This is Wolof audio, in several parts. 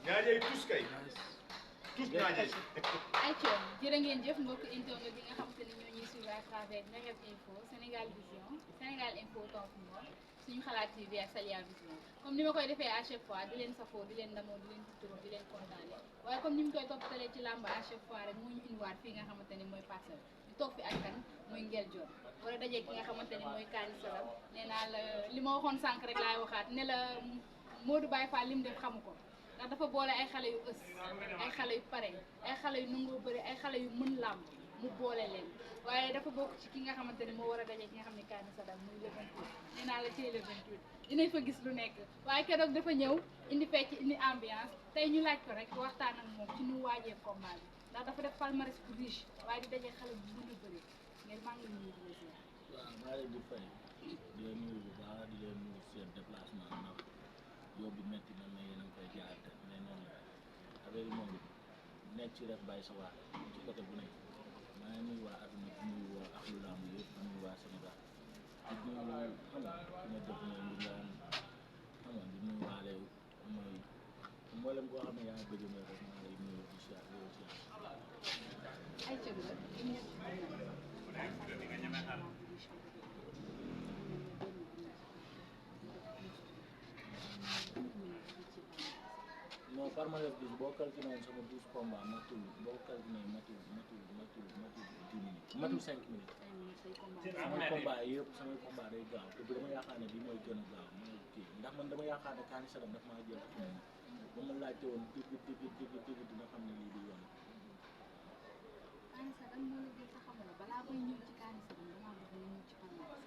ñaajay tous kay tous ñaajay ayca jërë ngeen jëf mbokk internet bi nga xamante ne ñoo ñuy suivre à travers Ngél Info Sénégal Vision Sénégal Info Top Monde suñu xalaat TV ak Salia Vision comme ni ma koy defee à chaque fois di leen safoo di leen ndamoo di leen tuturoo di leen kontaane waaye comme ni ñu koy toppatalee ci làmb à chaque fois rek moo ñu indiwaat fii nga xamante ne mooy Parcelles di toog fi ak kan muy Ngél Dione wala dajee ki nga xamante ne mooy Kani Sadam nee naa la li ma waxoon sànq rek laay waxaat ne la Modou Baye Fall li mu def xamu ko ndax dafa boole ay xale yu ës ay xale yu pare ay xale yu nangoo bëri ay xale yu mën làmb mu boole leen waaye dafa bokk ci ki nga xamante ne moo war a daje ki nga xam ne Kani Sadam muy le 28 nee naa la ci le 28 dinañ fa gis lu nekk waaye keroog dafa ñëw indi fecc indi ambiance tey ñu laaj ko rek waxtaan ak moom ci nu waajee combat bi ndax dafa def palmarès bu riche waaye di daje xale bu mën a bëri ngeen maa ngi nuyu di la ziar. waaw maa leen di fay di leen nuyu bu baax di leen nuyu seen déplacement ndax yóbbu métti na mais yéen a ngi koy jaarate mais noonu la affaire yi moom nekk ci rek bàyyi sa waar ci côté bu nekk maa ngi nuyu waa adduna di nuyu waa axlu lamb yëpp di nuyu waa Sénégal di nuyu xam nga fi ma def ne ndi ngaan xam nga di nuyu waale mooy mboolem koo xam ne yaa ngi bëgg ne rek maa lay nuyu di siyaar yow siyaar ayca bi nag ñu ñëw non palmarès bi boo calculé woon sama 12 combats matul boo calculé matul 10 minutes matul 5 minutes samay combat yëpp samay combat day gaaw te dama yaakaar ne bii mooy gën a gaaw mooy kii ndax man dama yaakaar ne Kani Sadam daf maa jël ak moom ba ma laajte woon dëgg dina xam ne lii du yoon. Kani Sadam moo la jël sa xam la balaa bay ñëw ci Kani Sadam damaa bëgg nga ñëw ci palmarès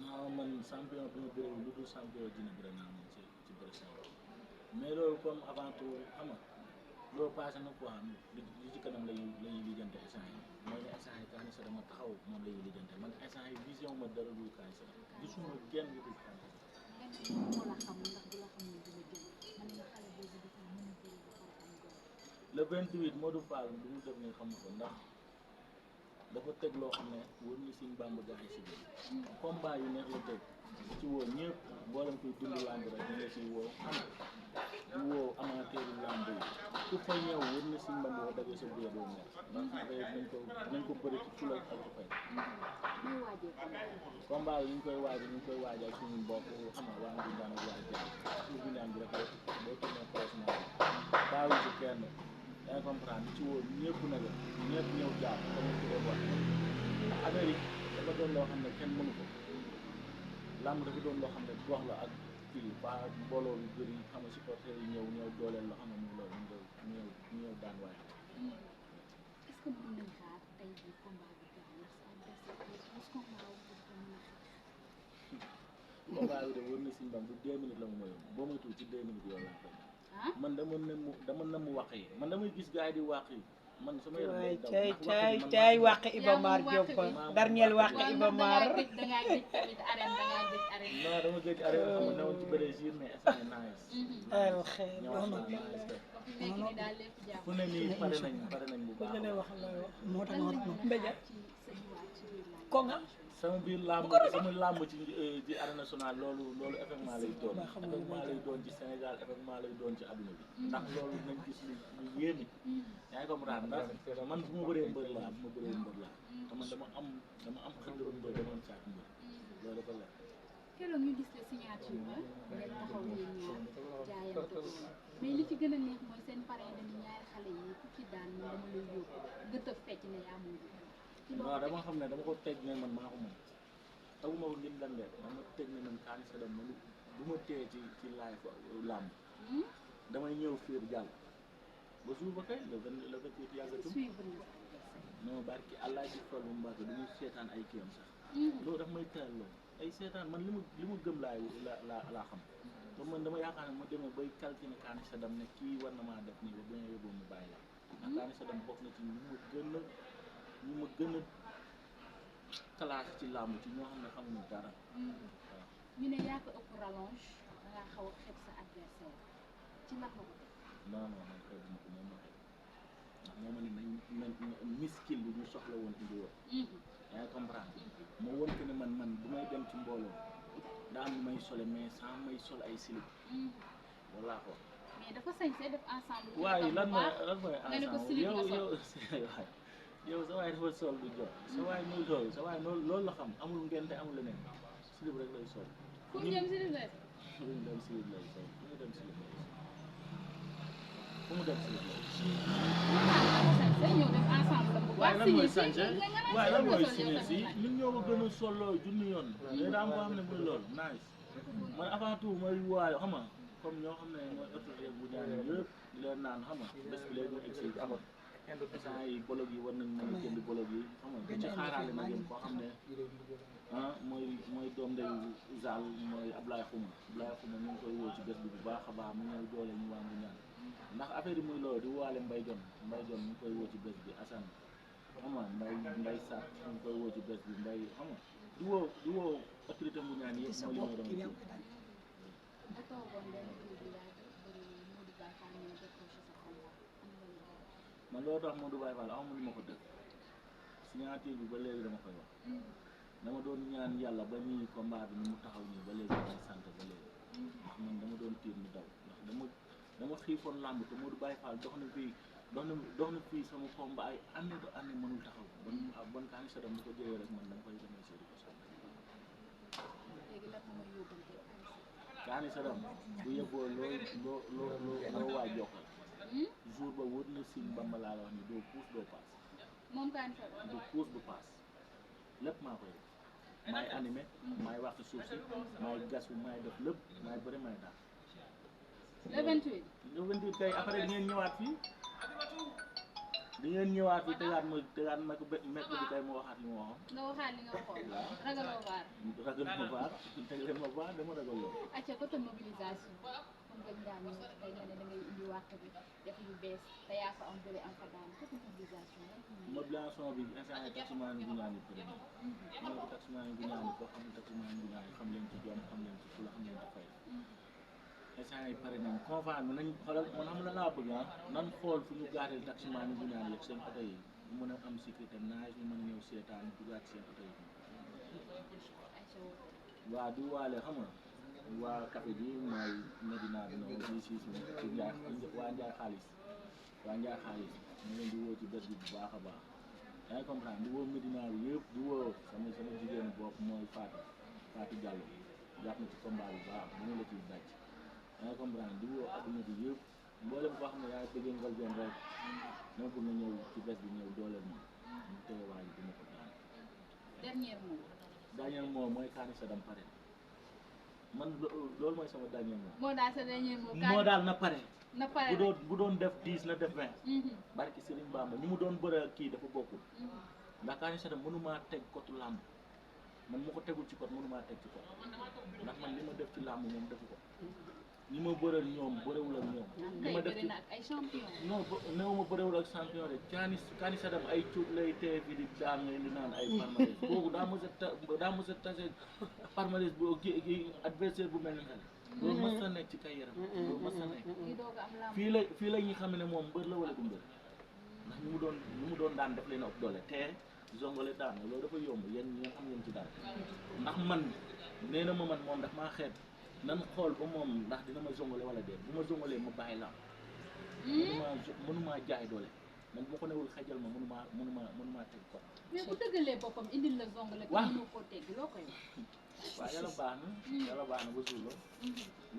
non man champion bi ma bëree lu dul champion dina bëri naa moom ci bëri mais loolu comme avant tout xam nga loolu passé na quoi li ci kanam lañuy lijjante instant yi mooy ne instant yi Kani Sadam ma taxaw moom la ñuy lijjante man instant yi vision ma dara dul Kani Sadam gisuma genn lu dul Kani Sadam. moo la xamul ndax bu la xamul dina jël man nga xale boobu dafa mën a bëri ba pare am doole. Le 28 Modou Fall du mu def nii xam nga ko ndax dafa teg loo xam ne wër na si Bamba gars yi si biir combat yu neex la teg di ci woo ñëpp mboolem kuy dund lamb rek ñu ngi siy woo xam nga di woo amateur lamb yi ku fa ñëw wër na si Bamba boo dagee sa biir doo neex ndax nañ ko bëri ci fula ak ci fay. muy waajee combat yi ñu ngi koy waajal suñu mbokk xam nga waa ngi daan ak waa Diagne suuf bi naan bi rek boo tourné croisement baawu ci kenn yaa ngi comprendre ci woo ñëpp nag ñëpp ñëw jàpp comme ni ko doon wax ndax Amérique dafa doon loo xam ne kenn mënu ko làmb dafa doon loo xam ne gox la ak kii waa mbooloo yu bëri xam nga supporters yi ñëw dooleel loo xam ne mu loolu ñëw daan waaye. est-ce que mën nañ xaar tey jii combat bi gaaw ndax sa adversaire est-ce que combat wu ko mën a xeex. combat bi de wër na si mbam du 2 minutes la mu mayoon boo moytuwul ci 2 minutes yow laa koy man dama na mu wàq yi man damay gis gars yi di wàq yi man sama yaram day daw cay wàq Iba Mar Diop dernier wàq Iba Mar da ngaa gëj tamit arène da ngaa gëj arène. non dama gëj arène xam nga newoon ci bëre jour mais instant yii nice aywa xëy na fu ne nii pare nañ bu baax moo tax ma mbéja ko nga sama biir làmb ci arène nationale loolu effectivement lay doon ci Sénégal effectivement lay doon ci adduna bi ndax loolu nañ gis lu yéeme yaa ngi comprendre ndax man bu ma bëree mbër laa te man dama am xëndëru mbër dama am caat mbër loolu dafa leer keroog ñu gis la signature ba ngeen taxaw yéen ñaar jaayante ko mais li ci gën a neex mooy seen parrain dañu ñaari xale yi ku ci daan moom dama lay yóbbu gëtëf fecc ne yaa moom waaw dama xam ne dama ko teg ne man maa ko moom tawuma ko ngir dandeer dama teg ne man Kani Sadam man bu ma téye ci live làmb damay ñëw fiir jàll ba jour ba kay le 28 yàggatul non barki Allah ci fol bu Mbàkke du ñu seetaan ay kiyam sax loolu daf may teel loolu ay seetaan man li mu gëm laa xam te man dama yaakaar ne ma demee bay calculer Kani Sadam ne kii war na maa def nii ba bu ñu yóbboo mu bàyyi la ndax Kani Sadam bokk na ci ñu ma gën a classe ci làmb ci ñoo xam ne xamuñu dara waaw ñu ne yaa ko ëpp rallonge da ngaa xaw a xeeb sa adversaire ci ndax la ko def non man xeeb ma ko moom ma xeeb ndax moo ma ne nañ miskil bi ñu soxla woon indi woon yaa ngi comprendre moo woon que ne man bu may dem ci mbooloo daa am may sole mais sans may sol ay slip walla ko mais dafa sañse def ensemble waaye lan mooy ensemble yow sa waay dafa sol du jot sa waay muy loolu la xam amul ngente amul leneen slip rek lay sol fu mu jëm slip lay fu mu dem slip lay sol fu mu dem slip lay sol fu mu dem slip lay sol ñëw def ensemble waaye lan mooy sañse waaye lan mooy signé si ñun ñoo ko gën a solo junni yoon mais daa am koo xam ne muy loolu nice man avant tout mooy waaye xam nga comme ñoo xam ne mooy autorité bu ñaan yëpp di leen naan xam nga bés bi léegi mu egsi amoon instant yi bolog yi war nañ mën a jënd bolog yi xam nga bu ci xaaraale nag yéen koo xam ne mooy doom ndeyu Zal mooy Ablaye Xuma ñu ngi koy woo ci bés bi bu baax a baax mu ñëw doole ñu waa ngu ñaan ndax affaire yi muy loolu di waale Mbay Jon ñu ngi koy woo ci bés bi Assane xam nga mbay sax ñu ngi koy woo ci bés bi mbay xam nga di woo autorité bu ñaan yëpp mooy li ma doon kii man loolu tax Modou Baye Fall amul lu ma ko def signature bi ba léegi dama koy wax dama doon ñaan yàlla ba nii combat bi ni mu taxaw nii ba léegi damay sant ba léegi ndax man dama doon tiir mu daw ndax dama xiifoon làmb te Modou Baye Fall dox na fii sama combat ay année de année mënul taxaw bon Kâgne Sadam bu ko jëlee rek man dama koy remercier di ko sant Kâgne Sadam bu yeboo loo waa jokkal jour ba wër na Sine Bamba laa la wax ni doo puus doo paas moom Kâgne Sadam du puus du paas lépp maa koy def maay animé maay wax suuf si maay gasu maay def lépp maay bëri maay daal le 28 le 28 kay après di ngeen ñëwaat fii tegaat ma ko mekk bi kay ma waxaat li ma waxoon nga waxaat li nga waxoon ragaloo vaar teg leen ma vaar dama ragal loolu acca côté mobilisation comme dañ daan ñëw tey nga ne da ngay indi wàq bi def yu bees te yaa fa am bële am fa daan côté mobilisation bi instant yi taximaan yi guñaan yi përi ñoo ko taximaan yi guñaan yi koo xam ne taximaan yi guñaan yi xam leen ci jom xam leen ci fula xam leen ci fay instant yi pare nañ convent bi nañ xoolal man xam la laa bëgg nan xool fu ñu gaareel taximaan yi guñaan yi seen oto yi ñu mën a am sécurité naaj ñu mën a ñëw seetaan dugaat seen oto yi waa di waale xam nga waa café bi mooy Medina bi noonu di si waa Njaay xaalis ñu leen di woo ci bés bi bu baax a baax yaa ngi comprendre di woo Medina bi yëpp di woo sama jigéenu bopp mooy Fatou Diallo jàpp na ci combat bu baax bu ñu la ciy daj yaa ngi comprendre di woo adduna bi yëpp mboolem koo xam ne yaa ngi bëggee Ngél rek moo bëgg nga ñëw ci bés bi ñëw dooleel ñu teew waa ji dina ko daan dernier mot mooy Kâgne Sadam pare man loolu mooy sama dernier mot. moo daal sa dernier mot. moo daal na pare. bu doon def 10 na def 20. barki Serigne Bamba ñu mu doon bëre kii dafa bokkul. ndax Kâgne Sadam mënumaa teg kotu làmb man mu ko tegul ci kot mënumaa teg ci kot ndax man li ma def ci làmb moom defu ko ñi ma bëreel ñoom bëreewul ak ñoom. li ma def ci ay champion. non néew ma bëreewul ak champion rek Kâgne Sadam ay cuub lay teye fi di daan ngay li naan ay palmarès boobu daa mos a tase palmarès bu gi adversaire bu mel ni xel loolu mos a nekk ci kay yaram loolu mos a nekk fii la ñuy xam ne moom mbër la wala du mbër ndax ñu mu doon daan def leen ëpp doole te zongale daan loolu dafa yomb yéen ñi nga xam ngeen ci daal ndax man nee na ma man moom daf maa xeeb nan xool ba moom ndax dina ma zongale wala déet bu ma zongalee ma bàyyi la mënumaa jaay doole man bu ma ko newul xajal ma mënumaa teg ko mais bu dëggalee boppam indil la zongale ko mënu koo tegg loo koy waaw yàlla baax na ba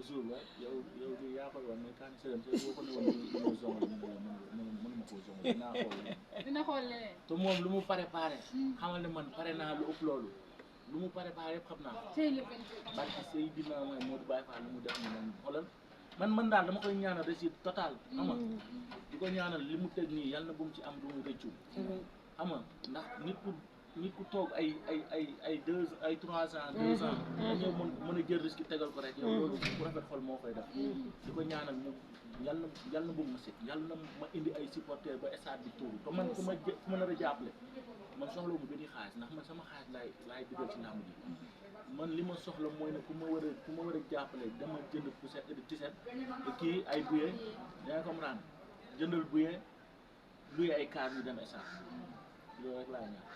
suur ba yow bi yaa koy wax mais Kâgne Sadam te boo ko newoon dina zongale mënuma koo zongale dina xool leneen te moom lu mu préparé xamal ne man pare naa lu ëpp loolu lu mu préparé yëpp xam naa barki Seydina mooy Modou Baye Fall lu mu def ni man xoolal man daal dama koy ñaanal réussite total xam nga di ko ñaanal li mu teg nii yàlla na bu mu ci am lu mu rëccu xam nga ndax nit ku toog ay 3 ans 2 ans dañoo mën a jël risque tegal ko rek yow loolu bu rafet xol moo koy def di ko ñaanal mu yàlla na bu ma sit yàlla na ma indi ay supporters ba stade bi tuuru te man ku ma nar a jàppale man soxla mu benn xaalis ndax man sama xaalis laay dugal ci làmb ji man li ma soxla mooy ne ku ma war a jàppale dama jënd tiset kii ay billets yaa ngi comprendre jëndal billet luy ay kaar yu dem stade loolu rek laa ñaan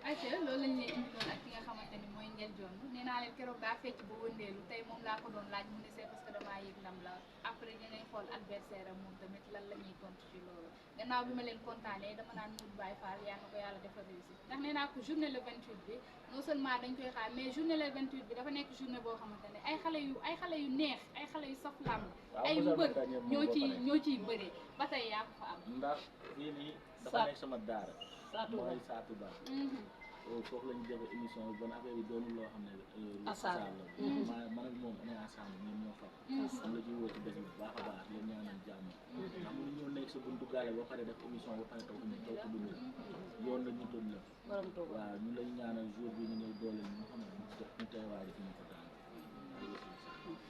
ayca loolu lañ leen indi loon ak ki nga xamante ni mooy Ngél jonn nee naa leen keroog daa fecc ba wëndeelu tey moom laa ko doon laaj mu ne c'est parce que damaa yëg ndam la après dinañ xool adversaire am moom tamit lan la ñuy tontu ci loolu gannaaw bi ma leen kontaanee dama naan Modou Baye Fall yaa na ko yàlla defal réussir ndax nee naa ko journée le 28 bi non seulement dañ koy xaar mais journée le 28 bi dafa nekk journée boo xamante ne ay xale yu neex ay xale yu saf làmb ay mbër ñoo ciy bëree ba tey yaa ko fa am ndax fii nii dafa nekk sama daara mooy Saatu Ba foofu lañu defee émission bi bon affaire yi doonul loo xam ne asal la man ak moom on est ensemble ñoom ñoo far am la ciy woo ci bés bu baax a baax leen ñaanal jàmm ndax mënu ñëw nekk sa buntu gaale ba pare def émission ba pare taw ñu taw ko dund yoon la ñu toon la waaw ñu lañu ñaanal jour bi ñu ñëw doole ñu xam ne ñu teewaale fi ñu ko daan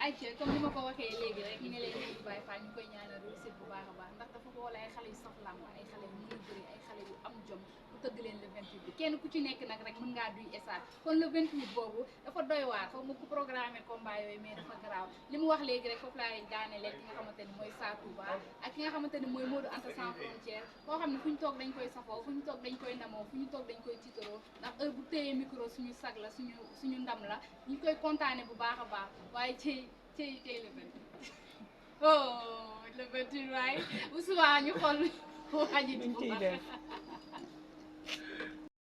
ayca comme ni ma ko waxee léegi rek ñu ne leen Modou Baye Fall ñu koy ñaanal réussite bu baax a baax ndax dafa boole ay xale yu saf làmb ay xale yu mën a bëri ay xale yu am jom bu tëgg leen le 28 bi kenn ku ci nekk nag rek mën ngaa duy esaat kon le 28 boobu dafa doy waar xaw ma ku programmé combat yooyu mais dafa garaaw li mu wax léegi rek foofu laay daaneel ki nga xamante ni mooy Satou Ba ak ki nga xamante ni mooy Modou Anta sans frontière koo xam ne fu ñu toog dañ koy safoo fu ñu toog dañ koy namoo fu ñu toog dañ koy tiitaroo ndax heure bu téyee micro suñu sag la suñu ndam la ñu koy kontaane bu baax a baax waaye tey le 28 oh le 28 waaye bu subaa ñu xool waa ji di ko